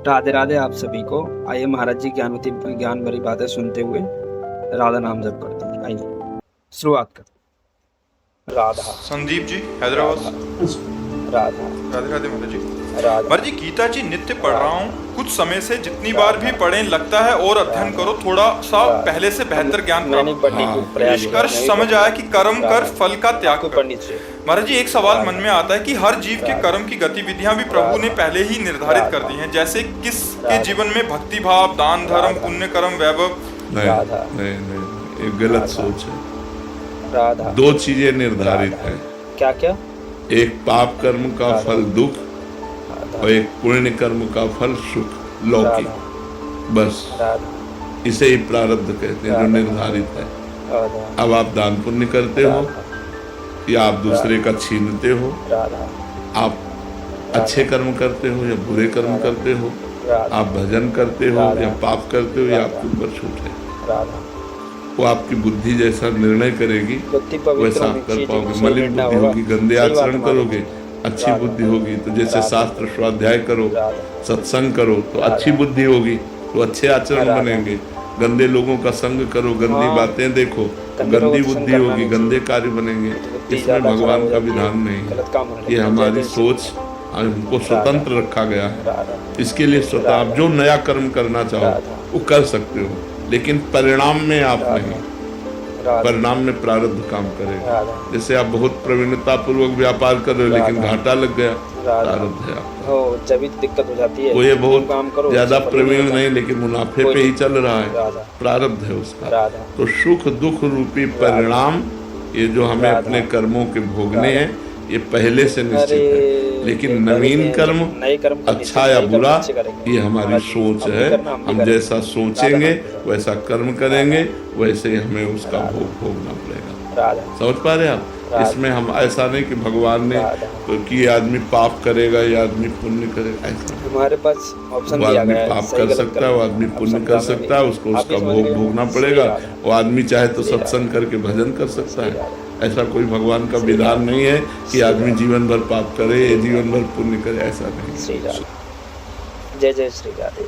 राधे राधे आप सभी को। आइए महाराज जी ज्ञान भरी बातें सुनते हुए राधा नाम जप करते हैं। आइए शुरुआत करते हैं। राधा संदीप जी हैदराबाद। राधा राधे राधे महाराज जी। राधा महाराज जी गीता जी नित्य पढ़ रहा हूँ, कुछ समय से जितनी बार भी पढ़ें लगता है और अध्ययन करो थोड़ा सा पहले से बेहतर ज्ञान प्राप्त। निष्कर्ष समझ आया कि कर्म कर फल का त्याग कर। महाराज जी एक सवाल मन में आता है कि हर जीव के कर्म की गतिविधियां भी प्रभु ने पहले ही निर्धारित कर दी हैं, जैसे किसके जीवन में भक्ति भाव, दान धर्म, पुण्य कर्म, वैभव। नहीं, एक गलत सोच है। दो चीजें निर्धारित हैं। क्या क्या? एक पाप कर्म का फल दुख और एक पुण्य कर्म का फल सुख लौकिक। बस इसे ही प्रारब्ध कहते हैं जो निर्धारित है। अब आप दान पुण्य करते हो या आप दूसरे का छीनते हो, आप अच्छे कर्म करते हो या बुरे कर्म करते हो, आप भजन करते हो या पाप करते हो, या आपके ऊपर छूट है। वो आपकी बुद्धि जैसा निर्णय करेगी वैसा आप कर पाओगे। मलिन बुद्धि होगी, गंदे आचरण करोगे, अच्छी बुद्धि होगी तो जैसे शास्त्र स्वाध्याय करो, सत्संग करो तो अच्छी बुद्धि होगी तो अच्छे आचरण बनेंगे। गंदे लोगों का संग करो, गंदी बातें देखो तो गंदी बुद्धि होगी, गंदे कार्य बनेंगे। इसमें भगवान का विधान नहीं है, ये हमारी सोच हमको स्वतंत्र रखा गया है। इसके लिए स्वतः आप जो नया कर्म करना चाहो वो कर सकते हो, लेकिन परिणाम में आप नहीं, परिणाम में प्रारब्ध काम करेगा। जैसे आप बहुत प्रवीणता पूर्वक व्यापार कर रहे हो लेकिन घाटा लग गया, प्रारब्ध है आपका, जब दिक्कत हो जाती है। वो ये बहुत ज्यादा प्रवीण नहीं लेकिन मुनाफे पे ही चल रहा है, प्रारब्ध है उसका। तो सुख दुख रूपी परिणाम ये जो हमें अपने कर्मों के भोगने हैं ये पहले से निश्चित है, लेकिन नवीन कर्म अच्छा या बुरा ये हमारी सोच है। हम जैसा सोचेंगे वैसा कर्म करेंगे, वैसे ही हमें उसका भोग भोगना पड़ेगा। समझ पा रहे आप? इसमें हम ऐसा नहीं कि भगवान ने तो कि ये आदमी पाप करेगा या आदमी पुण्य करेगा, ऐसा हमारे पास ऑप्शन वो आदमी पाप कर सकता है, वो आदमी पुण्य कर सकता है, उसको उसका भोग भोगना पड़ेगा। वो आदमी चाहे तो सत्संग करके भजन कर सकता है। ऐसा कोई भगवान का विधान नहीं है कि आदमी जीवन भर पाप करे, जीवन भर पुण्य करे, ऐसा नहीं। जय जय श्री राधे।